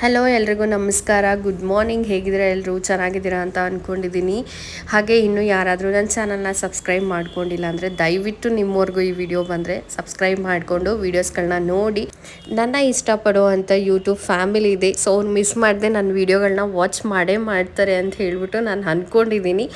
Hello ಎಲ್ರಿಗೂ ನಮಸ್ಕಾರ, good morning. ಹೇಗಿದ್ದೀರಾ ಎಲ್ಲರೂ? ಚೆನ್ನಾಗಿದ್ದೀರಾ ಅಂತ ಅಂದ್ಕೊಂಡಿದ್ದೀನಿ. ಹಾಗೆ ಇನ್ನೂ ಯಾರಾದರೂ ನನ್ನ ಚಾನಲ್ನ ಸಬ್ಸ್ಕ್ರೈಬ್ ಮಾಡ್ಕೊಂಡಿಲ್ಲ ಅಂದರೆ ದಯವಿಟ್ಟು ನಿಮ್ಮವರೆಗೂ ಈ ವಿಡಿಯೋ ಬಂದರೆ ಸಬ್ಸ್ಕ್ರೈಬ್ ಮಾಡಿಕೊಂಡು ವೀಡಿಯೋಸ್ಗಳನ್ನ ನೋಡಿ. ನನ್ನ ಇಷ್ಟಪಡೋ ಅಂಥ ಯೂಟ್ಯೂಬ್ ಫ್ಯಾಮಿಲಿ ಇದೆ, ಸೊ ಅವ್ರು ಮಿಸ್ ಮಾಡದೆ ನನ್ನ ವೀಡಿಯೋಗಳನ್ನ ವಾಚ್ ಮಾಡೇ ಮಾಡ್ತಾರೆ ಅಂತ ಹೇಳಿಬಿಟ್ಟು ನಾನು ಅಂದ್ಕೊಂಡಿದ್ದೀನಿ.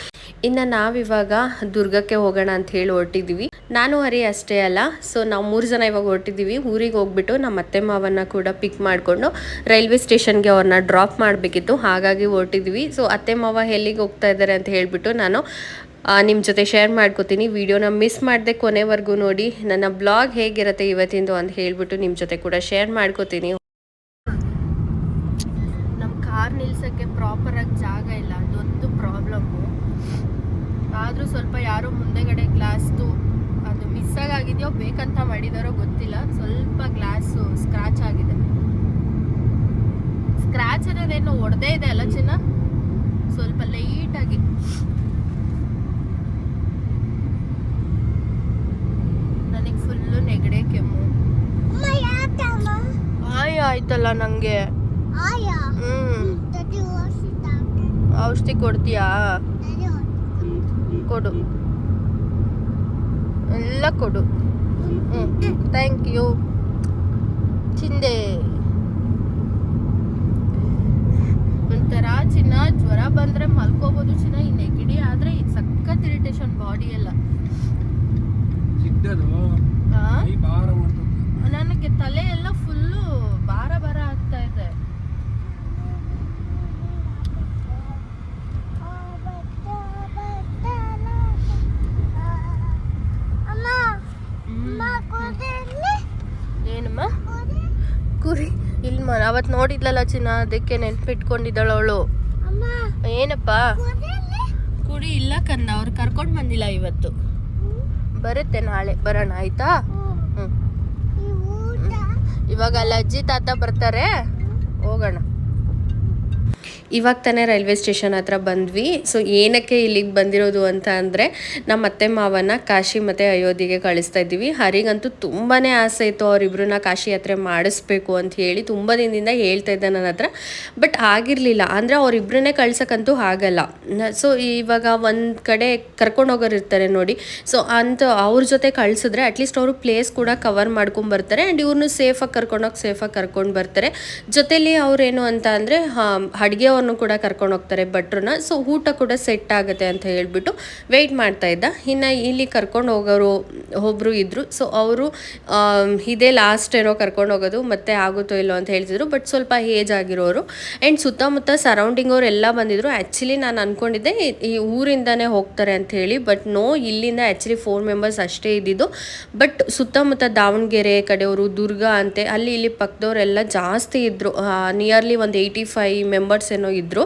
ಇನ್ನು ನಾವಿವಾಗ ದುರ್ಗಕ್ಕೆ ಹೋಗೋಣ ಅಂತ ಹೇಳಿ ಹೊರಟಿದ್ದೀವಿ. ನಾನು ಹರಿ ಅಷ್ಟೇ ಅಲ್ಲ, ಸೊ ನಾವು 3 ಜನ ಇವಾಗ ಹೊರಟಿದ್ದೀವಿ. ಊರಿಗೆ ಹೋಗ್ಬಿಟ್ಟು ನಮ್ಮ ಅತ್ತೆ ಮಾವನ್ನ ಕೂಡ ಪಿಕ್ ಮಾಡಿಕೊಂಡು ರೈಲ್ವೆ ಸ್ಟೇಷನ್ಗೆ ಅವ್ರನ್ನ ಡ್ರಾಪ್ ಮಾಡಬೇಕಿತ್ತು, ಹಾಗಾಗಿ ಹೊರಟಿದ್ವಿ. ಸೊ ಅತ್ತೆ ಮಾವ ಎಲ್ಲಿಗೆ ಹೋಗ್ತಾ ಇದ್ದಾರೆ ಅಂತ ಹೇಳಿಬಿಟ್ಟು ನಾನು ನಿಮ್ಮ ಜೊತೆ ಶೇರ್ ಮಾಡ್ಕೋತೀನಿ. ವಿಡಿಯೋನ ಮಿಸ್ ಮಾಡದೆ ಕೊನೆವರೆಗೂ ನೋಡಿ. ನನ್ನ ಬ್ಲಾಗ್ ಹೇಗಿರುತ್ತೆ ಇವತ್ತಿಂದು ಅಂತ ಹೇಳಿಬಿಟ್ಟು ನಿಮ್ಮ ಜೊತೆ ಕೂಡ ಶೇರ್ ಮಾಡ್ಕೋತೀನಿ. ನಮ್ಮ ಕಾರ್ ನಿಲ್ಸೋಕ್ಕೆ ಪ್ರಾಪರಾಗಿ ಜಾಗ ಇಲ್ಲ, ಅದೊಂದು ಪ್ರಾಬ್ಲಮ್ಮು. ಆದರೂ ಸ್ವಲ್ಪ ಯಾರೋ ಮುಂದೆಗಡೆ ಗ್ಲಾಸ್ದು ಅದು ಮಿಸ್ ಆಗಿದೆಯೋ ಬೇಕಂತ ಮಾಡಿದಾರೋ ಗೊತ್ತಿಲ್ಲ, ಸ್ವಲ್ಪ ಗ್ಲಾಸು ಸ್ಕ್ರಾಚ್ ಆಗಿದೆ. ಸ್ಕ್ರಾಚ್ ಅನ್ನೋದೇನು ಒಡೆದೇ ಇದೆ ಅಲ್ಲ ಚಿನ್ನ, ಸ್ವಲ್ಪ ಲೈಟಾಗಿ. ನನಗೆ ಫುಲ್ಲು ನೆಗಡೆ ಕೆಮ್ಮು. ಆಯ್ತಲ್ಲ ನನಗೆ. ಔಷಧಿ ಕೊಡ್ತೀಯಾ? ಕೊಡು, ಎಲ್ಲ ಕೊಡು. ಥ್ಯಾಂಕ್ ಯು ಚಿಂದೆ. ಒಂಥರ ಚಿನ್ನ ಜ್ವರ ಬಂದರೆ ಮಲ್ಕೋಬೋದು ಚಿನ್ನ, ಈ ನೆಗಡಿ ಆದರೆ ಸಖತ್ ಇರಿಟೇಷನ್ ಬಾಡಿ ಎಲ್ಲ. ನನಗೆ ತಲೆ ಎಲ್ಲ ಫುಲ್ಲು ಭಾರ ಭಾರ ಆಗ್ತಾ ಇದೆ. ಏನಮ್ಮ? ಕುರಿ ಇಲ್ಮ ಅವತ್ತು ನೋಡಿದ್ಲಲ್ಲ ಚಿನ್ನ, ಅದಕ್ಕೆ ನೆನ್ಪಿಟ್ಕೊಂಡಿದ್ದಾಳ ಅವಳು. ಏನಪ್ಪ? ಕುರಿ ಇಲ್ಲ ಕಂದ, ಅವ್ರು ಕರ್ಕೊಂಡು ಬಂದಿಲ್ಲ ಇವತ್ತು. ಬರುತ್ತೆ ನಾಳೆ ಬರೋಣ, ಆಯ್ತಾ? ಇವಾಗ ಅಲ್ಲಿ ಅಜ್ಜಿ ತಾತ ಬರ್ತಾರೆ, ಹೋಗೋಣ. ಇವಾಗ ತಾನೇ ರೈಲ್ವೆ ಸ್ಟೇಷನ್ ಹತ್ರ ಬಂದ್ವಿ. ಸೊ ಏನಕ್ಕೆ ಇಲ್ಲಿಗೆ ಬಂದಿರೋದು ಅಂತ ಅಂದರೆ ನಮ್ಮ ಅತ್ತೆ ಮಾವನ ಕಾಶಿ ಮತ್ತು ಅಯೋಧ್ಯೆಗೆ ಕಳಿಸ್ತಾ ಇದ್ದೀವಿ. ಹರಿಗಂತೂ ತುಂಬಾ ಆಸೆ ಇತ್ತು ಅವರಿಬ್ರನ್ನ ಕಾಶಿ ಯಾತ್ರೆ ಮಾಡಿಸ್ಬೇಕು ಅಂತ ಹೇಳಿ, ತುಂಬ ದಿನದಿಂದ ಹೇಳ್ತಾ ಇದ್ದೆ ನನ್ನ ಹತ್ರ. ಬಟ್ ಆಗಿರಲಿಲ್ಲ, ಅಂದರೆ ಅವರಿಬ್ರನ್ನೇ ಕಳ್ಸೋಕ್ಕಂತೂ ಆಗಲ್ಲ. ಸೊ ಇವಾಗ ಒಂದು ಕಡೆ ಕರ್ಕೊಂಡೋಗೋರು ಇರ್ತಾರೆ ನೋಡಿ, ಸೊ ಅಂತ ಅವ್ರ ಜೊತೆ ಕಳಿಸಿದ್ರೆ ಅಟ್ಲೀಸ್ಟ್ ಅವರು ಪ್ಲೇಸ್ ಕೂಡ ಕವರ್ ಮಾಡ್ಕೊಂಬರ್ತಾರೆ ಆ್ಯಂಡ್ ಇವ್ರನ್ನೂ ಸೇಫಾಗಿ ಕರ್ಕೊಂಡು ಬರ್ತಾರೆ. ಜೊತೆಲಿ ಅವ್ರೇನು ಅಂತ ಅಂದರೆ ಅಡುಗೆ ಅವ್ರನ್ನೂ ಕೂಡ ಕರ್ಕೊಂಡು ಹೋಗ್ತಾರೆ ಭಟ್ರನ್ನ. ಸೊ ಊಟ ಕೂಡ ಸೆಟ್ ಆಗುತ್ತೆ ಅಂತ ಹೇಳ್ಬಿಟ್ಟು ವೆಯ್ಟ್ ಮಾಡ್ತಾ ಇದ್ದ. ಇನ್ನು ಇಲ್ಲಿ ಕರ್ಕೊಂಡು ಹೋಗೋರು ಒಬ್ಬರು ಇದ್ದರು. ಸೊ ಅವರು ಇದೇ ಲಾಸ್ಟ್ ಏನೋ ಕರ್ಕೊಂಡು ಹೋಗೋದು, ಮತ್ತೆ ಆಗುತ್ತೋ ಇಲ್ಲೋ ಅಂತ ಹೇಳ್ತಿದ್ರು. ಬಟ್ ಸ್ವಲ್ಪ ಏಜ್ ಆಗಿರೋರು ಆ್ಯಂಡ್ ಸುತ್ತಮುತ್ತ ಸರೌಂಡಿಂಗ್ ಅವರೆಲ್ಲ ಬಂದಿದ್ರು. ಆ್ಯಕ್ಚುಲಿ ನಾನು ಅಂದ್ಕೊಂಡಿದ್ದೆ ಈ ಊರಿಂದನೇ ಹೋಗ್ತಾರೆ ಅಂತ ಹೇಳಿ, ಬಟ್ ನೋ, ಇಲ್ಲಿಂದ ಆ್ಯಕ್ಚುಲಿ 4 ಮೆಂಬರ್ಸ್ ಅಷ್ಟೇ ಇದ್ದಿದ್ದು. ಬಟ್ ಸುತ್ತಮುತ್ತ ದಾವಣಗೆರೆ ಕಡೆಯವರು, ದುರ್ಗ ಅಂತೆ ಅಲ್ಲಿ ಇಲ್ಲಿ ಪಕ್ಕದವರೆಲ್ಲ ಜಾಸ್ತಿ ಇದ್ದರು. ನಿಯರ್ಲಿ ಒಂದು 85 ಮೆಂಬರ್ಸ್ ಏನೋ ಇದ್ದರು.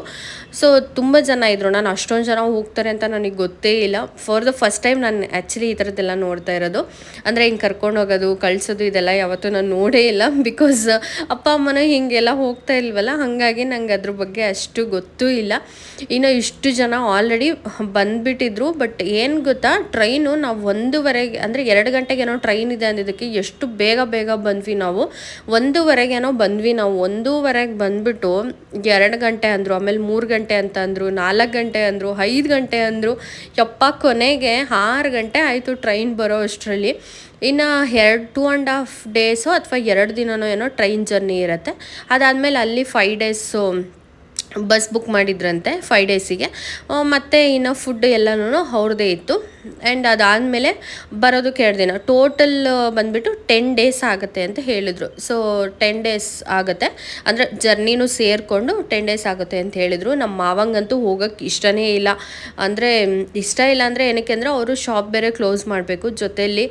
ಸೊ ತುಂಬ ಜನ ಇದ್ದರು. ನಾನು ಅಷ್ಟೊಂದು ಜನ ಹೋಗ್ತಾರೆ ಅಂತ ನನಗೆ ಗೊತ್ತೇ ಇಲ್ಲ. ಫಾರ್ ದ ಫಸ್ಟ್ ಟೈಮ್ ನಾನು ಆ್ಯಕ್ಚುಲಿ ಈ ಥರದ್ದೆಲ್ಲ ನೋಡ್ತಾ ಇರೋದು. ಅಂದರೆ ಹಿಂಗೆ ಕರ್ಕೊಂಡು ಹೋಗೋದು, ಕಳಿಸೋದು, ಇದೆಲ್ಲ ಯಾವತ್ತೂ ನಾನು ನೋಡೇ ಇಲ್ಲ. ಬಿಕಾಸ್ ಅಪ್ಪ ಅಮ್ಮನೂ ಹೀಗೆಲ್ಲ ಹೋಗ್ತಾ ಇಲ್ವಲ್ಲ, ಹಾಗಾಗಿ ನಂಗೆ ಅದ್ರ ಬಗ್ಗೆ ಅಷ್ಟು ಗೊತ್ತೂ ಇಲ್ಲ. ಇನ್ನು ಇಷ್ಟು ಜನ ಆಲ್ರೆಡಿ ಬಂದುಬಿಟ್ಟಿದ್ರು. ಬಟ್ ಏನು ಗೊತ್ತಾ, ಟ್ರೈನು ನಾವು 1:30 ಅಂದರೆ 2 ಗಂಟೆಗೇನೋ ಟ್ರೈನ್ ಇದೆ ಅಂದಿದ್ದಕ್ಕೆ ಎಷ್ಟು ಬೇಗ ಬಂದ್ವಿ ನಾವು. 1:30ಗೇನೋ ಬಂದ್ವಿ ನಾವು. 1:30ಗೆ ಬಂದುಬಿಟ್ಟು 2 ಗಂಟೆ ಅಂದರು, ಆಮೇಲೆ 3 ಗಂಟೆ ಅಂತ ಅಂದರು, 4 ಗಂಟೆ ಅಂದರು, 5 ಗಂಟೆ ಅಂದರು. ಯಪ್ಪ, ಕೊನೆಗೆ 6 ಗಂಟೆ ಆಯಿತು ಟ್ರೈನ್ ಬರೋ ಅಷ್ಟರಲ್ಲಿ. ಇನ್ನು 2.5 ಡೇಸೋ ಅಥವಾ 2 ದಿನನೋ ಏನೋ ಟ್ರೈನ್ ಜರ್ನಿ ಇರುತ್ತೆ. ಅದಾದಮೇಲೆ ಅಲ್ಲಿ 5 ಡೇಸು ಬಸ್ ಬುಕ್ ಮಾಡಿದ್ರಂತೆ 5 ಡೇಸಿಗೆ. ಮತ್ತು ಇನ್ನು ಫುಡ್ ಎಲ್ಲನೂ ಅವ್ರದ್ದೇ ಇತ್ತು. ಆ್ಯಂಡ್ ಅದಾದಮೇಲೆ ಬರೋದಕ್ಕೆ 2 ದಿನ, ಟೋಟಲ್ ಬಂದುಬಿಟ್ಟು 10 ಡೇಸ್ ಆಗುತ್ತೆ ಅಂತ ಹೇಳಿದರು. ಸೊ 10 ಡೇಸ್ ಆಗುತ್ತೆ, ಅಂದರೆ ಜರ್ನಿನೂ ಸೇರಿಕೊಂಡು 10 ಡೇಸ್ ಆಗುತ್ತೆ ಅಂತ ಹೇಳಿದರು. ನಮ್ಮ ಮಾವಂಗಂತೂ ಹೋಗೋಕ್ಕೆ ಇಷ್ಟನೇ ಇಲ್ಲ. ಅಂದರೆ ಇಷ್ಟ ಇಲ್ಲ ಅಂದರೆ ಏನಕ್ಕೆ ಅಂದರೆ ಅವರು ಶಾಪ್ ಬೇರೆ ಕ್ಲೋಸ್ ಮಾಡಬೇಕು, ಜೊತೆಯಲ್ಲಿ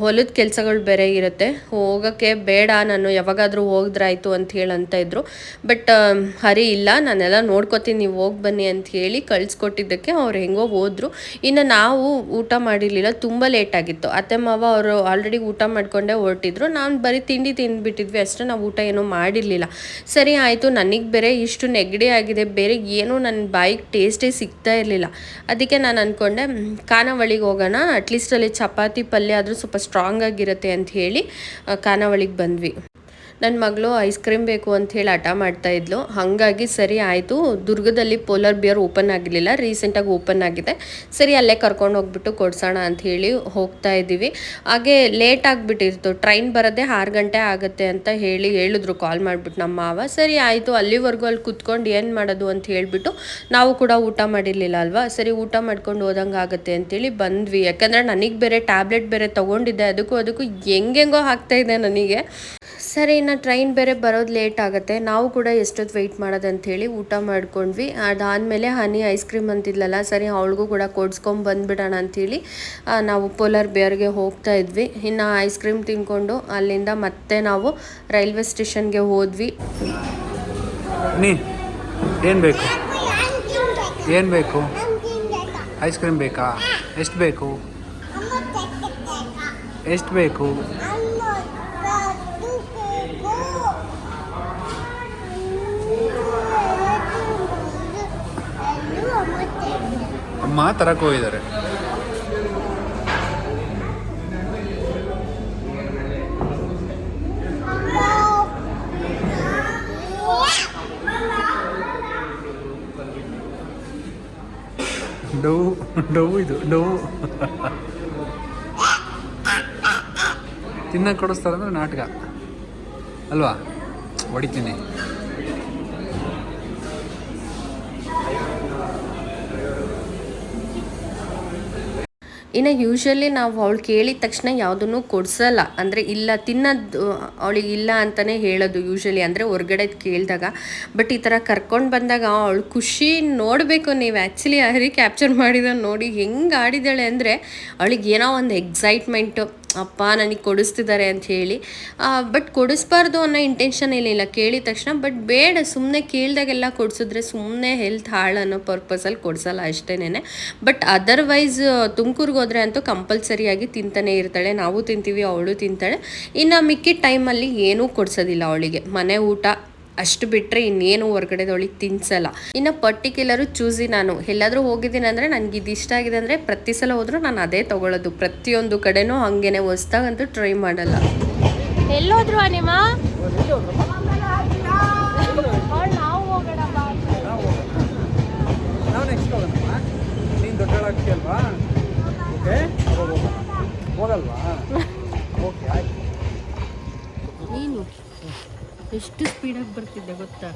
ಹೊಲದ ಕೆಲಸಗಳು ಬೇರೆ ಇರುತ್ತೆ. ಹೋಗೋಕ್ಕೆ ಬೇಡ, ನಾನು ಯಾವಾಗಾದರೂ ಹೋಗಿದ್ರಾಯ್ತು ಅಂತ ಹೇಳಂತ ಇದ್ರು. ಬಟ್ ಹರಿ ಇಲ್ಲ, ನಾನೆಲ್ಲ ನೋಡ್ಕೋತೀನಿ, ನೀವು ಹೋಗಿ ಬನ್ನಿ ಅಂತ ಹೇಳಿ ಕಳಿಸ್ಕೊಟ್ಟಿದ್ದಕ್ಕೆ ಅವ್ರು ಹೆಂಗೋ ಹೋದರು. ಇನ್ನು ನಾವು ಊಟ ಮಾಡಿರಲಿಲ್ಲ, ತುಂಬ ಲೇಟಾಗಿತ್ತು. ಅತ್ತೆ ಮಾವ ಅವರು ಆಲ್ರೆಡಿ ಊಟ ಮಾಡ್ಕೊಂಡೇ ಹೊರಟಿದ್ರು. ನಾನು ಬರೀ ತಿಂಡಿ ತಿಂದುಬಿಟ್ಟಿದ್ವಿ ಅಷ್ಟೇ, ನಾವು ಊಟ ಏನೂ ಮಾಡಿರಲಿಲ್ಲ. ಸರಿ ಆಯಿತು, ನನಗೆ ಬೇರೆ ಇಷ್ಟು ನೆಗಡಿ ಆಗಿದೆ, ಬೇರೆ ಏನೂ ನನ್ನ ಬಾಯಿಗೆ ಟೇಸ್ಟೇ ಸಿಗ್ತಾ ಇರಲಿಲ್ಲ. ಅದಕ್ಕೆ ನಾನು ಅಂದ್ಕೊಂಡೆ ಖಾನಾವಳಿಗೆ ಹೋಗೋಣ, ಅಟ್ಲೀಸ್ಟ್ ಅಲ್ಲಿ ಚಪಾತಿ ಪಲ್ಯ ಆದರೂ ಸ್ವಲ್ಪ ಸ್ಟ್ರಾಂಗ್ ಆಗಿರುತ್ತೆ ಅಂತ ಹೇಳಿ ಖಾನಾವಳಿಗೆ ಬಂದ್ವಿ. ನನ್ನ ಮಗಳು ಐಸ್ ಕ್ರೀಮ್ ಬೇಕು ಅಂತ ಹೇಳಿ ಹಠ ಮಾಡ್ತಾ ಇದ್ಲು. ಹಾಗಾಗಿ ಸರಿ ಆಯಿತು, ದುರ್ಗದಲ್ಲಿ ಪೋಲಾರ್ ಬಿಯರ್ ಓಪನ್ ಆಗಿರಲಿಲ್ಲ, ರೀಸೆಂಟಾಗಿ ಓಪನ್ ಆಗಿದೆ, ಸರಿ ಅಲ್ಲೇ ಕರ್ಕೊಂಡು ಹೋಗ್ಬಿಟ್ಟು ಕೊಡ್ಸೋಣ ಅಂತ ಹೇಳಿ ಹೋಗ್ತಾ ಇದ್ದೀವಿ. ಹಾಗೆ ಲೇಟ್ ಆಗಿಬಿಟ್ಟಿರ್ತು, ಟ್ರೈನ್ ಬರೋದೇ 6 ಗಂಟೆ ಆಗುತ್ತೆ ಅಂತ ಹೇಳಿ ಹೇಳಿದ್ರು ಕಾಲ್ ಮಾಡಿಬಿಟ್ಟು ನಮ್ಮ ಮಾವ. ಸರಿ ಆಯಿತು, ಅಲ್ಲಿವರೆಗೂ ಅಲ್ಲಿ ಕುತ್ಕೊಂಡು ಏನು ಮಾಡೋದು ಅಂತ ಹೇಳಿಬಿಟ್ಟು ನಾವು ಕೂಡ ಊಟ ಮಾಡಿರಲಿಲ್ಲ ಅಲ್ವಾ, ಸರಿ ಊಟ ಮಾಡ್ಕೊಂಡು ಹೋದಂಗೆ ಆಗುತ್ತೆ ಅಂತೇಳಿ ಬಂದ್ವಿ. ಯಾಕಂದರೆ ನನಗೆ ಬೇರೆ ಟ್ಯಾಬ್ಲೆಟ್ ಬೇರೆ ತೊಗೊಂಡಿದ್ದೆ, ಅದಕ್ಕೂ ಹೆಂಗೆಂಗೋ ಆಗ್ತಾಯಿದೆ ನನಗೆ. ಸರಿ, ಇನ್ನು ಟ್ರೈನ್ ಬೇರೆ ಬರೋದು ಲೇಟ್ ಆಗುತ್ತೆ, ನಾವು ಕೂಡ ಎಷ್ಟೊತ್ತು ವೆಯ್ಟ್ ಮಾಡೋದಂಥೇಳಿ ಊಟ ಮಾಡ್ಕೊಂಡ್ವಿ. ಅದಾದಮೇಲೆ ಹನಿ ಐಸ್ ಕ್ರೀಮ್ ಅಂತಿದ್ಲಲ್ಲ, ಸರಿ ಅವಳಿಗೂ ಕೂಡ ಕೊಡ್ಸ್ಕೊಂಡು ಬಂದುಬಿಡೋಣ ಅಂಥೇಳಿ ನಾವು ಪೋಲಾರ್ ಬಿಯರ್ಗೆ ಹೋಗ್ತಾ ಇದ್ವಿ. ಇನ್ನು ಐಸ್ ಕ್ರೀಮ್ ತಿನ್ಕೊಂಡು ಅಲ್ಲಿಂದ ಮತ್ತೆ ನಾವು ರೈಲ್ವೆ ಸ್ಟೇಷನ್ಗೆ ಹೋದ್ವಿ. ಏನು ಬೇಕು? ಏನು ಬೇಕು? ಐಸ್ ಕ್ರೀಮ್ ಬೇಕಾ? ಎಷ್ಟು ಬೇಕು? ಎಷ್ಟು ಬೇಕು? ಅಮ್ಮ ತರಕ್ಕೆ ಹೋಗಿದ್ದಾರೆ. ಡವ್ ಇದು ಡವ್ ತಿನ್ನಕ್ಕೆ ಕೊಡಿಸ್ತಾರಂದ್ರೆ ನಾಟಕ ಅಲ್ವಾ? ಹೊಡಿತೀನಿ. ಇನ್ನು ಯೂಶ್ವಲಿ ನಾವು ಅವಳು ಕೇಳಿದ ತಕ್ಷಣ ಯಾವುದನ್ನು ಕೊಡಿಸಲ್ಲ, ಅಂದರೆ ಇಲ್ಲ ತಿನ್ನೋದು ಅವಳಿಗೆ ಇಲ್ಲ ಅಂತಲೇ ಹೇಳೋದು ಯೂಶ್ವಲಿ, ಅಂದರೆ ಹೊರ್ಗಡೆ ಕೇಳಿದಾಗ. ಬಟ್ ಈ ಥರ ಕರ್ಕೊಂಡು ಬಂದಾಗ ಅವಳು ಖುಷಿ ನೋಡಬೇಕು ನೀವು. ಆ್ಯಕ್ಚುಲಿ ಹರಿ ಕ್ಯಾಪ್ಚರ್ ಮಾಡಿದ ನೋಡಿ ಹೆಂಗೆ ಆಡಿದ್ದಾಳೆ ಅಂದರೆ, ಅವಳಿಗೆ ಏನೋ ಒಂದು ಎಕ್ಸೈಟ್ಮೆಂಟು, ಅಪ್ಪ ನನಗೆ ಕೊಡಿಸ್ತಿದ್ದಾರೆ ಅಂತ ಹೇಳಿ. ಬಟ್ ಕೊಡಿಸ್ಬಾರ್ದು ಅನ್ನೋ ಇಂಟೆನ್ಷನ್ ಏನಿಲ್ಲ ಕೇಳಿದ ತಕ್ಷಣ. ಬಟ್ ಬೇಡ, ಸುಮ್ಮನೆ ಕೇಳಿದಾಗೆಲ್ಲ ಕೊಡಿಸಿದ್ರೆ ಸುಮ್ಮನೆ ಹೆಲ್ತ್ ಹಾಳು ಅನ್ನೋ ಪರ್ಪಸಲ್ಲಿ ಕೊಡಿಸಲ್ಲ ಅಷ್ಟೇನೆ. ಬಟ್ ಅದರ್ವೈಸ್ ತುಮಕೂರಿಗೆ ಹೋದರೆ ಅಂತೂ ಕಂಪಲ್ಸರಿಯಾಗಿ ತಿಂತಾನೆ ಇರ್ತಾಳೆ, ನಾವು ತಿಂತೀವಿ, ಅವಳು ತಿಂತಾಳೆ. ಇನ್ನು ಮಿಕ್ಕಿದ ಟೈಮಲ್ಲಿ ಏನೂ ಕೊಡಿಸೋದಿಲ್ಲ ಅವಳಿಗೆ, ಮನೆ ಊಟ ಅಷ್ಟು ಬಿಟ್ಟರೆ ಇನ್ನೇನು ಹೊರ್ಗಡೆದವಳಿಗೆ ತಿನ್ಸಲ್ಲ. ಇನ್ನು ಪರ್ಟಿಕ್ಯುಲರು ಚೂಸಿ, ನಾನು ಎಲ್ಲಾದರೂ ಹೋಗಿದ್ದೀನಿ ಅಂದರೆ ನನಗೆ ಇದು ಇಷ್ಟ ಆಗಿದೆ ಅಂದರೆ ಪ್ರತಿ ಸಲ ಹೋದರೂ ನಾನು ಅದೇ ತೊಗೊಳ್ಳೋದು, ಪ್ರತಿಯೊಂದು ಕಡೆನೂ ಹಾಗೇನೆ, ಹೊಸ್ದಾಗಂತೂ ಟ್ರೈ ಮಾಡಲ್ಲ. ಎಲ್ಲೋದ್ರು ನಿಮ್ಮ ನೀನು ಎಷ್ಟು ಸ್ಪೀಡಾಗಿ ಬರ್ತಿದ್ದೆ ಗೊತ್ತಾ?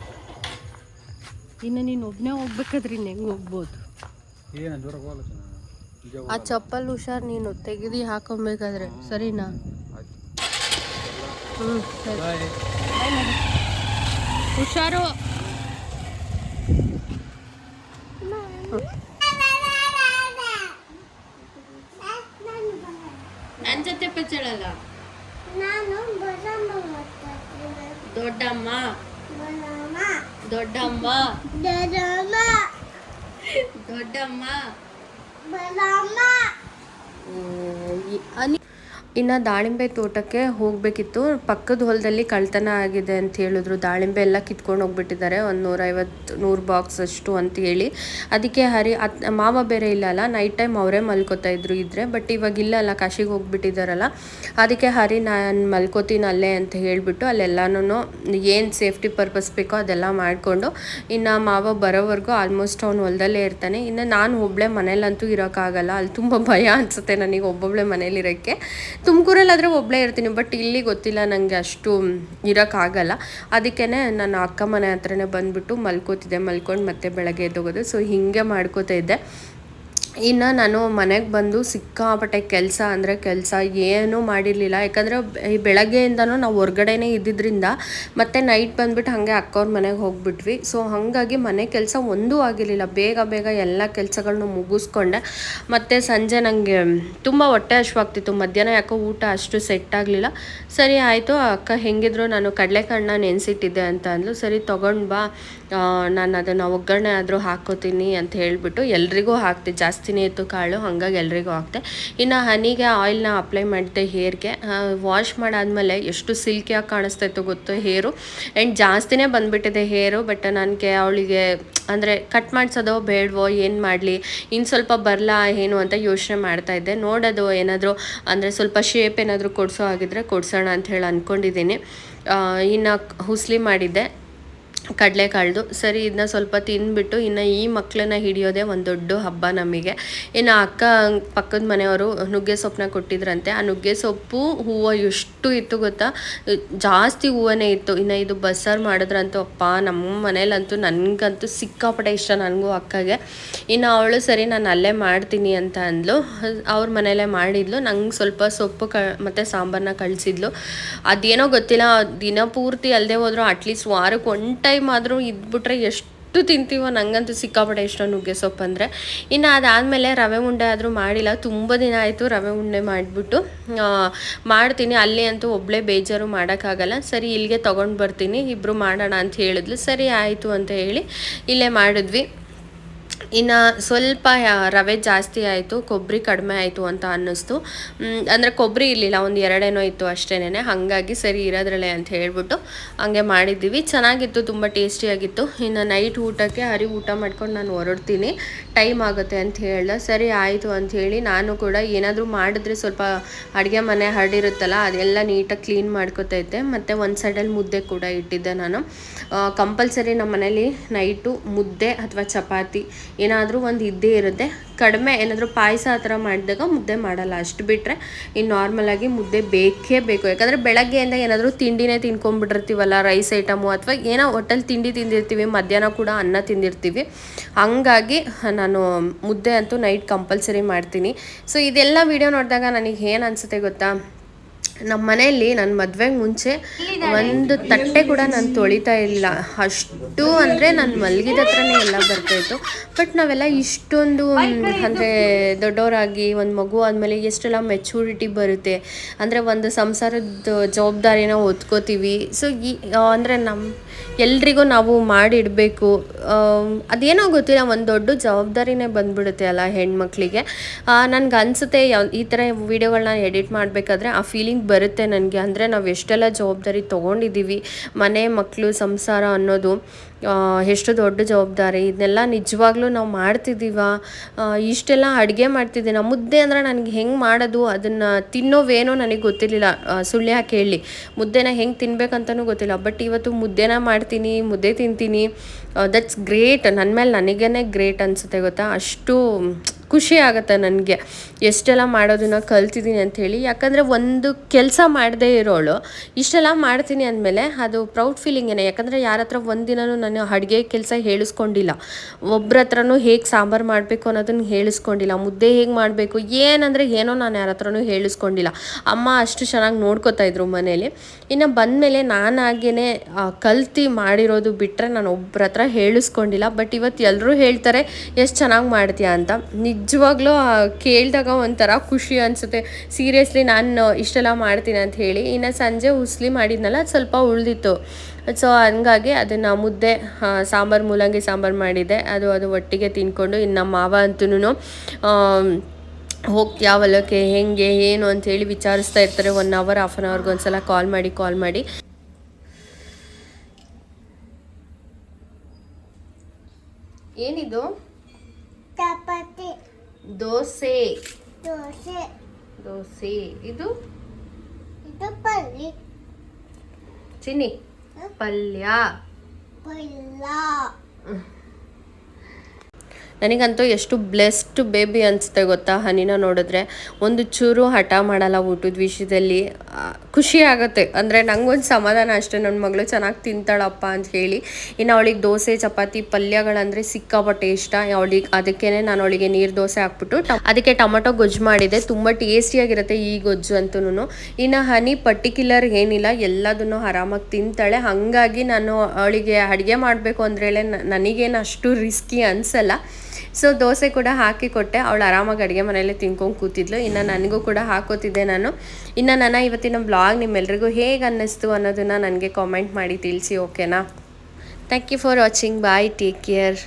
ಇನ್ನು ನೀನು ಒಬ್ಬನೇ ಹೋಗ್ಬೇಕಾದ್ರೆ ಇನ್ನು ಹೆಂಗೆ ಹೋಗ್ಬೋದು? ಆ ಚಪ್ಪಲ್ ಹುಷಾರು, ನೀನು ತೆಗೆದು ಹಾಕೊಬೇಕಾದ್ರೆ, ಸರಿನಾ? ಸರಿ, ಹುಷಾರು. ನನ್ನ ಜೊತೆ ಪಚ್ಚಳಲ್ಲ, ದೊಡ್ಡಮ್ಮ ದೊಡ್ಡಮ್ಮ ದೊಡ್ಡಮ್ಮ. ಇನ್ನು ದಾಳಿಂಬೆ ತೋಟಕ್ಕೆ ಹೋಗಬೇಕಿತ್ತು, ಪಕ್ಕದ ಹೊಲದಲ್ಲಿ ಕಳ್ತನ ಆಗಿದೆ ಅಂತ ಹೇಳಿದ್ರು. ದಾಳಿಂಬೆ ಎಲ್ಲ ಕಿತ್ಕೊಂಡು ಹೋಗ್ಬಿಟ್ಟಿದ್ದಾರೆ, ಒಂದು 150-100 ಬಾಕ್ಸ್ ಅಷ್ಟು ಅಂತ ಹೇಳಿ. ಅದಕ್ಕೆ ಹರಿ ಮಾವ ಬೇರೆ ಇಲ್ಲಲ್ಲ, ನೈಟ್ ಟೈಮ್ ಅವರೇ ಮಲ್ಕೋತಾ ಇದ್ರು ಇದ್ದರೆ. ಬಟ್ ಇವಾಗ ಇಲ್ಲಲ್ಲ, ಕಾಶಿಗೆ ಹೋಗ್ಬಿಟ್ಟಿದ್ದಾರಲ್ಲ, ಅದಕ್ಕೆ ಹರಿ ನಾನು ಮಲ್ಕೋತೀನಿ ಅಲ್ಲೇ ಅಂತ ಹೇಳಿಬಿಟ್ಟು ಅಲ್ಲೆಲ್ಲನೂ ಏನು ಸೇಫ್ಟಿ ಪರ್ಪಸ್ ಬೇಕೋ ಅದೆಲ್ಲ ಮಾಡಿಕೊಂಡು, ಇನ್ನು ಮಾವ ಬರೋವರೆಗೂ ಆಲ್ಮೋಸ್ಟ್ ಅವ್ನು ಹೊಲದಲ್ಲೇ ಇರ್ತಾನೆ. ಇನ್ನು ನಾನು ಒಬ್ಬಳೇ ಮನೇಲಂತೂ ಇರೋಕ್ಕಾಗಲ್ಲ, ಅಲ್ಲಿ ತುಂಬ ಭಯ ಅನಿಸುತ್ತೆ ನನಗೆ ಒಬ್ಬೊಬ್ಬಳೆ ಮನೇಲಿರೋಕ್ಕೆ. ತುಮಕೂರಲ್ಲಾದರೆ ಒಬ್ಬಳೇ ಇರ್ತೀನಿ, ಬಟ್ ಇಲ್ಲಿ ಗೊತ್ತಿಲ್ಲ ನನಗೆ ಅಷ್ಟು ಇರೋಕ್ಕಾಗಲ್ಲ. ಅದಕ್ಕೇ ನನ್ನ ಅಕ್ಕ ಮನೆ ಹತ್ರನೇ ಬಂದುಬಿಟ್ಟು ಮಲ್ಕೊಂಡು ಮತ್ತೆ ಬೆಳಗ್ಗೆ ಎದ್ದೋಗೋದು. ಸೊ ಹೀಗೆ ಮಾಡ್ಕೋತಾ ಇದ್ದೆ. ಇನ್ನು ನಾನು ಮನೆಗೆ ಬಂದು ಸಿಕ್ಕಾಪಟ್ಟೆ ಕೆಲಸ ಅಂದರೆ ಕೆಲಸ ಏನೂ ಮಾಡಿರಲಿಲ್ಲ. ಯಾಕಂದರೆ ಈ ಬೆಳಗ್ಗೆಯಿಂದನೂ ನಾವು ಹೊರ್ಗಡೆನೇ ಇದ್ದಿದ್ದರಿಂದ, ಮತ್ತು ನೈಟ್ ಬಂದುಬಿಟ್ಟು ಹಾಗೆ ಅಕ್ಕವ್ರ ಮನೆಗೆ ಹೋಗ್ಬಿಟ್ವಿ. ಸೊ ಹಾಗಾಗಿ ಮನೆ ಕೆಲಸ ಒಂದೂ ಆಗಿರಲಿಲ್ಲ. ಬೇಗ ಎಲ್ಲ ಕೆಲಸಗಳನ್ನೂ ಮುಗಿಸ್ಕೊಂಡೆ. ಮತ್ತು ಸಂಜೆ ನನಗೆ ತುಂಬ ಹೊಟ್ಟೆ ಹಶ್ವಾಗ್ತಿತ್ತು, ಮಧ್ಯಾಹ್ನ ಯಾಕೋ ಊಟ ಅಷ್ಟು ಸೆಟ್ ಆಗಲಿಲ್ಲ. ಸರಿ ಆಯಿತು, ಅಕ್ಕ ಹೆಂಗಿದ್ರು ನಾನು ಕಡಲೆಕಾಳನ್ನ ನೆನೆಸಿಟ್ಟಿದ್ದೆ ಅಂತ ಅಂದ್ಲು. ಸರಿ ತೊಗೊಂಡು ಬಾ, ನಾನು ಅದನ್ನು ಒಗ್ಗರಣೆ ಆದರೂ ಹಾಕ್ಕೋತೀನಿ ಅಂತ ಹೇಳಿಬಿಟ್ಟು ಎಲ್ರಿಗೂ ಹಾಕ್ತೆ. ಜಾಸ್ತಿನೇ ಇತ್ತು ಕಾಳು, ಹಾಗಾಗಿ ಎಲ್ರಿಗೂ ಹಾಕ್ತೆ. ಇನ್ನು ಹನಿಗೆ ಆಯಿಲ್ನ ಅಪ್ಲೈ ಮಾಡಿದೆ ಹೇರ್ಗೆ. ವಾಶ್ ಮಾಡಾದ್ಮೇಲೆ ಎಷ್ಟು ಸಿಲ್ಕಿಯಾಗಿ ಕಾಣಿಸ್ತಾ ಇತ್ತು ಗೊತ್ತು ಹೇರು, ಆ್ಯಂಡ್ ಜಾಸ್ತಿನೇ ಬಂದುಬಿಟ್ಟಿದೆ ಹೇರು. ಬಟ್ ನನಗೆ ಅವಳಿಗೆ ಅಂದರೆ ಕಟ್ ಮಾಡಿಸೋದೋ ಬೇಡವೋ ಏನು ಮಾಡಲಿ, ಇನ್ನು ಸ್ವಲ್ಪ ಬರಲಾ ಏನು ಅಂತ ಯೋಚನೆ ಮಾಡ್ತಾಯಿದ್ದೆ. ನೋಡೋದು ಏನಾದರೂ ಅಂದರೆ ಸ್ವಲ್ಪ ಶೇಪ್ ಏನಾದರೂ ಕೊಡಿಸೋ ಆಗಿದ್ರೆ ಕೊಡ್ಸೋಣ ಅಂತ ಹೇಳಿ ಅಂದ್ಕೊಂಡಿದ್ದೀನಿ. ಇನ್ನು ಹುಸ್ಲಿ ಮಾಡಿದ್ದೆ ಕಡಲೆಕಾಳ್ದು. ಸರಿ ಇದನ್ನ ಸ್ವಲ್ಪ ತಿಂದ್ಬಿಟ್ಟು ಇನ್ನು ಈ ಮಕ್ಕಳನ್ನ ಹಿಡಿಯೋದೇ ಒಂದು ದೊಡ್ಡ ಹಬ್ಬ ನಮಗೆ. ಇನ್ನು ಅಕ್ಕ ಪಕ್ಕದ ಮನೆಯವರು ನುಗ್ಗೆ ಸೊಪ್ಪನ್ನ ಕೊಟ್ಟಿದ್ರಂತೆ. ಆ ನುಗ್ಗೆ ಸೊಪ್ಪು ಹೂವು ಎಷ್ಟು ಇತ್ತು ಗೊತ್ತಾ, ಜಾಸ್ತಿ ಹೂವನೇ ಇತ್ತು. ಇನ್ನು ಇದು ಬಸ್ಸಾರು ಮಾಡಿದ್ರಂತೂ ಅಪ್ಪ ನಮ್ಮ ಮನೇಲಂತೂ ನನಗಂತೂ ಸಿಕ್ಕಾಪಟ್ಟೆ ಇಷ್ಟ, ನನಗೂ ಅಕ್ಕಗೆ. ಇನ್ನು ಅವಳು ಸರಿ ನಾನು ಅಲ್ಲೇ ಮಾಡ್ತೀನಿ ಅಂತ ಅಂದ್ಲು. ಅವ್ರ ಮನೆಯಲ್ಲೇ ಮಾಡಿದ್ಲು. ನಂಗೆ ಸ್ವಲ್ಪ ಸೊಪ್ಪು ಮತ್ತು ಸಾಂಬಾರನ್ನ ಕಳಿಸಿದ್ಲು. ಅದೇನೋ ಗೊತ್ತಿಲ್ಲ, ದಿನ ಪೂರ್ತಿ ಅಲ್ಲದೆ ಹೋದ್ರು ಅಟ್ಲೀಸ್ಟ್ ವಾರಕ್ಕೆ ಒನ್ ಟೈಮ್ ಆದರೂ ಇದ್ಬಿಟ್ರೆ ಎಷ್ಟು ತಿಂತೀವೋ. ನನಗಂತೂ ಸಿಕ್ಕಾಪಟ್ಟೆ ಇಷ್ಟ ನುಗ್ಗೆ ಸೊಪ್ಪು ಅಂದರೆ. ಇನ್ನು ಅದಾದಮೇಲೆ ರವೆ ಉಂಡೆ ಆದರೂ ಮಾಡಿಲ್ಲ, ತುಂಬ ದಿನ ಆಯಿತು ರವೆ ಉಂಡೆ ಮಾಡಿಬಿಟ್ಟು. ಮಾಡ್ತೀನಿ, ಅಲ್ಲಿ ಅಂತೂ ಒಬ್ಬಳೇ ಬೇಜಾರು ಮಾಡೋಕ್ಕಾಗಲ್ಲ. ಸರಿ ಇಲ್ಲಿಗೆ ತೊಗೊಂಡು ಬರ್ತೀನಿ, ಇಬ್ಬರು ಮಾಡೋಣ ಅಂತ ಹೇಳಿದ್ಲು. ಸರಿ ಆಯಿತು ಅಂತ ಹೇಳಿ ಇಲ್ಲೇ ಮಾಡಿದ್ವಿ. ಇನ್ನು ಸ್ವಲ್ಪ ರವೆ ಜಾಸ್ತಿ ಆಯಿತು, ಕೊಬ್ಬರಿ ಕಡಿಮೆ ಆಯಿತು ಅಂತ ಅನ್ನಿಸ್ತು. ಅಂದರೆ ಕೊಬ್ಬರಿ ಇರಲಿಲ್ಲ, ಒಂದು ಎರಡೇನೋ ಇತ್ತು ಅಷ್ಟೇನೆ. ಹಾಗಾಗಿ ಸರಿ ಇರೋದ್ರಲ್ಲೇ ಅಂತ ಹೇಳ್ಬಿಟ್ಟು ಹಂಗೆ ಮಾಡಿದ್ದೀವಿ. ಚೆನ್ನಾಗಿತ್ತು, ತುಂಬ ಟೇಸ್ಟಿಯಾಗಿತ್ತು. ಇನ್ನು ನೈಟ್ ಊಟಕ್ಕೆ ಊಟ ಮಾಡ್ಕೊಂಡು ನಾನು ಹೊರಡ್ತೀನಿ, ಟೈಮ್ ಆಗುತ್ತೆ ಅಂತ ಹೇಳ್ದೆ. ಸರಿ ಆಯಿತು ಅಂಥೇಳಿ ನಾನು ಕೂಡ ಏನಾದರೂ ಮಾಡಿದ್ರೆ ಸ್ವಲ್ಪ ಅಡುಗೆ ಮನೆ ಹರಡಿರುತ್ತಲ್ಲ ಅದೆಲ್ಲ ನೀಟಾಗಿ ಕ್ಲೀನ್ ಮಾಡ್ಕೊತೈತೆ. ಮತ್ತು ಒಂದು ಸೈಡಲ್ಲಿ ಮುದ್ದೆ ಕೂಡ ಇಟ್ಟಿದ್ದೆ ನಾನು. ಕಂಪಲ್ಸರಿ ನಮ್ಮ ಮನೇಲಿ ನೈಟು ಮುದ್ದೆ ಅಥವಾ ಚಪಾತಿ ಏನಾದರೂ ಒಂದು ಇದ್ದೇ ಇರುತ್ತೆ. ಕಡಿಮೆ ಏನಾದರೂ ಪಾಯಸ ಆ ಥರ ಮಾಡಿದಾಗ ಮುದ್ದೆ ಮಾಡಲ್ಲ, ಅಷ್ಟು ಬಿಟ್ಟರೆ ಇನ್ನು ನಾರ್ಮಲಾಗಿ ಮುದ್ದೆ ಬೇಕೇ ಬೇಕು. ಯಾಕಂದರೆ ಬೆಳಗ್ಗೆಯಿಂದ ಏನಾದರೂ ತಿಂಡಿನೇ ತಿನ್ಕೊಂಡ್ಬಿಟ್ಟಿರ್ತೀವಲ್ಲ, ರೈಸ್ ಐಟಮು ಅಥವಾ ಏನೋ ಹೋಟೆಲ್ ತಿಂಡಿ ತಿಂದಿರ್ತೀವಿ, ಮಧ್ಯಾಹ್ನ ಕೂಡ ಅನ್ನ ತಿಂದಿರ್ತೀವಿ. ಹಂಗಾಗಿ ನಾನು ಮುದ್ದೆ ಅಂತೂ ನೈಟ್ ಕಂಪಲ್ಸರಿ ಮಾಡ್ತೀನಿ. ಸೊ ಇದೆಲ್ಲ ವಿಡಿಯೋ ನೋಡಿದಾಗ ನನಗೆ ಏನು ಅನಿಸುತ್ತೆ ಗೊತ್ತಾ, ನಮ್ಮ ಮನೆಯಲ್ಲಿ ನನ್ನ ಮದುವೆಗೆ ಮುಂಚೆ ಒಂದು ತಟ್ಟೆ ಕೂಡ ನಾನು ತೊಳಿತಾ ಇಲ್ಲ. ಅಷ್ಟು ಅಂದರೆ ನಾನು ಮಲಗಿದ ಹತ್ರನೇ ಎಲ್ಲ ಬರ್ತಾಯಿತ್ತು. ಬಟ್ ನಾವೆಲ್ಲ ಇಷ್ಟೊಂದು ಅಂದರೆ ದೊಡ್ಡವರಾಗಿ ಒಂದು ಮಗು ಆದಮೇಲೆ ಎಷ್ಟೆಲ್ಲ ಮೆಚೂರಿಟಿ ಬರುತ್ತೆ, ಅಂದರೆ ಒಂದು ಸಂಸಾರದ ಜವಾಬ್ದಾರಿನ ಹೊತ್ಕೋತೀವಿ. ಸೊ ಅಂದರೆ ಎಲ್ರಿಗೂ ನಾವು ಮಾಡಿಡಬೇಕು, ಅದೇನೋ ಗೊತ್ತಿಲ್ಲ, ಒಂದು ದೊಡ್ಡ ಜವಾಬ್ದಾರಿನೇ ಬಂದ್ಬಿಡುತ್ತೆ ಅಲ್ಲ ಹೆಣ್ಮಕ್ಳಿಗೆ. ನನಗೆ ಅನಿಸುತ್ತೆ ಈ ಥರ ವೀಡಿಯೋಗಳನ್ನ ಎಡಿಟ್ ಮಾಡಬೇಕಾದ್ರೆ ಆ ಫೀಲಿಂಗ್ ಬರುತ್ತೆ ನನಗೆ. ಅಂದರೆ ನಾವು ಎಷ್ಟೆಲ್ಲ ಜವಾಬ್ದಾರಿ ತೊಗೊಂಡಿದ್ದೀವಿ, ಮನೆ ಮಕ್ಕಳು ಸಂಸಾರ ಅನ್ನೋದು ಎಷ್ಟು ದೊಡ್ಡ ಜವಾಬ್ದಾರಿ. ಇದನ್ನೆಲ್ಲ ನಿಜವಾಗ್ಲೂ ನಾವು ಮಾಡ್ತಿದ್ದೀವ, ಇಷ್ಟೆಲ್ಲ ಅಡುಗೆ ಮಾಡ್ತಿದ್ದೀನ. ಮುದ್ದೆ ಅಂದರೆ ನನಗೆ ಹೆಂಗೆ ಮಾಡೋದು, ಅದನ್ನು ತಿನ್ನೋವೇನೋ ನನಗೆ ಗೊತ್ತಿರಲಿಲ್ಲ, ಸುಳ್ಳು ಯಾಕೆ ಹೇಳಿ. ಮುದ್ದೆನ ಹೆಂಗೆ ತಿನ್ಬೇಕಂತನೂ ಗೊತ್ತಿಲ್ಲ. ಬಟ್ ಇವತ್ತು ಮುದ್ದೆನ ಮಾಡ್ತೀನಿ, ಮುದ್ದೆ ತಿಂತೀನಿ. That's great. ನನ್ನ ಮೇಲೆ ನನಗೇ ಗ್ರೇಟ್ ಅನಿಸುತ್ತೆ ಗೊತ್ತಾ. ಅಷ್ಟು ಖುಷಿ ಆಗುತ್ತೆ ನನಗೆ ಎಷ್ಟೆಲ್ಲ ಮಾಡೋದನ್ನ ಕಲ್ತಿದ್ದೀನಿ ಅಂಥೇಳಿ. ಯಾಕಂದರೆ ಒಂದು ಕೆಲಸ ಮಾಡದೇ ಇರೋಳು ಇಷ್ಟೆಲ್ಲ ಮಾಡ್ತೀನಿ ಅಂದಮೇಲೆ ಅದು ಪ್ರೌಡ್ ಫೀಲಿಂಗೇನೆ. ಯಾಕಂದರೆ ಯಾರ ಹತ್ರ ಒಂದಿನೂ ನಾನು ಅಡುಗೆ ಕೆಲಸ ಹೇಳಿಸ್ಕೊಂಡಿಲ್ಲ, ಒಬ್ಬರ ಹತ್ರನೂ ಹೇಗೆ ಸಾಂಬಾರು ಮಾಡಬೇಕು ಅನ್ನೋದನ್ನು ಹೇಳಿಸ್ಕೊಂಡಿಲ್ಲ, ಮುದ್ದೆ ಹೇಗೆ ಮಾಡಬೇಕು ಏನಂದರೆ ಏನೋ ನಾನು ಯಾರ ಹತ್ರನೂ ಹೇಳಿಸ್ಕೊಂಡಿಲ್ಲ. ಅಮ್ಮ ಅಷ್ಟು ಚೆನ್ನಾಗಿ ನೋಡ್ಕೋತಾ ಇದ್ರು ಮನೇಲಿ. ಇನ್ನು ಬಂದಮೇಲೆ ನಾನಾಗೇ ಕಲ್ತು ಮಾಡಿರೋದು ಬಿಟ್ಟರೆ ನಾನು ಒಬ್ಬರ ಹತ್ರ ಹೇಳಿಸ್ಕೊಂಡಿಲ್ಲ. ಬಟ್ ಇವತ್ತು ಎಲ್ಲರೂ ಹೇಳ್ತಾರೆ ಎಷ್ಟು ಚೆನ್ನಾಗಿ ಮಾಡ್ತೀಯಾ ಅಂತ. ನಿಜವಾಗ್ಲೂ ಕೇಳಿದಾಗ ಒಂಥರ ಖುಷಿ ಅನಿಸುತ್ತೆ. ಸೀರಿಯಸ್ಲಿ ನಾನು ಇಷ್ಟೆಲ್ಲ ಮಾಡ್ತೀನಿ ಅಂತ ಹೇಳಿ. ಇನ್ನು ಸಂಜೆ ಹುಸ್ಲಿ ಮಾಡಿದ್ನಲ್ಲ, ಅದು ಸ್ವಲ್ಪ ಉಳಿದಿತ್ತು. ಸೊ ಹಂಗಾಗಿ ಅದನ್ನು ಮುದ್ದೆ ಸಾಂಬಾರು, ಮೂಲಂಗಿ ಸಾಂಬಾರು ಮಾಡಿದ್ದೆ, ಅದು ಒಟ್ಟಿಗೆ ತಿನ್ಕೊಂಡು. ಇನ್ನು ನಮ್ಮ ಮಾವ ಅಂತೂ ಹೋಗಿ ಯಾವ ಹೊಲಕ್ಕೆ ಹೆಂಗೆ ಏನು ಅಂಥೇಳಿ ವಿಚಾರಿಸ್ತಾ ಇರ್ತಾರೆ. 1 ಅವರ್ 1/2 ಅವರ್ಗೆ ಒಂದ್ಸಲ ಕಾಲ್ ಮಾಡಿ ಏನಿದು? ಚಪಾತಿ, ದೋಸೆ. ಇದು ಪಲ್ಯ, ಚಿನ್ನಿ ಪಲ್ಯ. ನನಗಂತೂ ಎಷ್ಟು ಬ್ಲೆಸ್ಡ್ ಬೇಬಿ ಅನಿಸುತ್ತೆ ಗೊತ್ತಾ ಹನಿನ ನೋಡಿದ್ರೆ. ಒಂದು ಚೂರು ಹಠ ಮಾಡಲ್ಲ ಊಟದ ವಿಷಯದಲ್ಲಿ. ಖುಷಿ ಆಗುತ್ತೆ. ಅಂದರೆ ನಂಗೊಂದು ಸಮಾಧಾನ ಅಷ್ಟೇ, ನನ್ನ ಮಗಳು ಚೆನ್ನಾಗಿ ತಿಂತಾಳಪ್ಪ ಅಂತ ಹೇಳಿ. ಇನ್ನು ಅವಳಿಗೆ ದೋಸೆ, ಚಪಾತಿ, ಪಲ್ಯಗಳಂದರೆ ಸಿಕ್ಕಾಪಟ್ಟೆ ಇಷ್ಟ. ಅದಕ್ಕೇ ನಾನು ಅವಳಿಗೆ ನೀರು ದೋಸೆ ಹಾಕ್ಬಿಟ್ಟು ಅದಕ್ಕೆ ಟೊಮೊಟೊ ಗೊಜ್ಜು ಮಾಡಿದೆ. ತುಂಬ ಟೇಸ್ಟಿಯಾಗಿರುತ್ತೆ ಈ ಗೊಜ್ಜು ಅಂತೂ. ಇನ್ನು ಹನಿ ಪರ್ಟಿಕ್ಯುಲರ್ ಏನಿಲ್ಲ, ಎಲ್ಲದನ್ನು ಆರಾಮಾಗಿ ತಿಂತಾಳೆ. ಹಾಗಾಗಿ ನಾನು ಅವಳಿಗೆ ಅಡುಗೆ ಮಾಡಬೇಕು ಅಂದ್ರೆ ನನಗೇನು ಅಷ್ಟು ರಿಸ್ಕಿ ಅನಿಸಲ್ಲ. ಸೊ ದೋಸೆ ಕೂಡ ಹಾಕಿ ಕೊಟ್ಟೆ, ಅವಳು ಆರಾಮಾಗಿ ಅಡುಗೆ ಮನೆಯಲ್ಲೇ ತಿನ್ಕೊಂಡು ಕೂತಿದ್ಲು. ಇನ್ನು ನನಗೂ ಕೂಡ ಹಾಕೋತಿದ್ದೆ ನಾನು. ಇನ್ನು ನನ್ನ ಇವತ್ತಿನ ಬ್ಲಾಗ್ ನಿಮ್ಮೆಲ್ರಿಗೂ ಹೇಗೆ ಅನ್ನಿಸ್ತು ಅನ್ನೋದನ್ನು ನನಗೆ ಕಾಮೆಂಟ್ ಮಾಡಿ ತಿಳಿಸಿ, ಓಕೆನಾ? Thank you for watching. Bye, take care.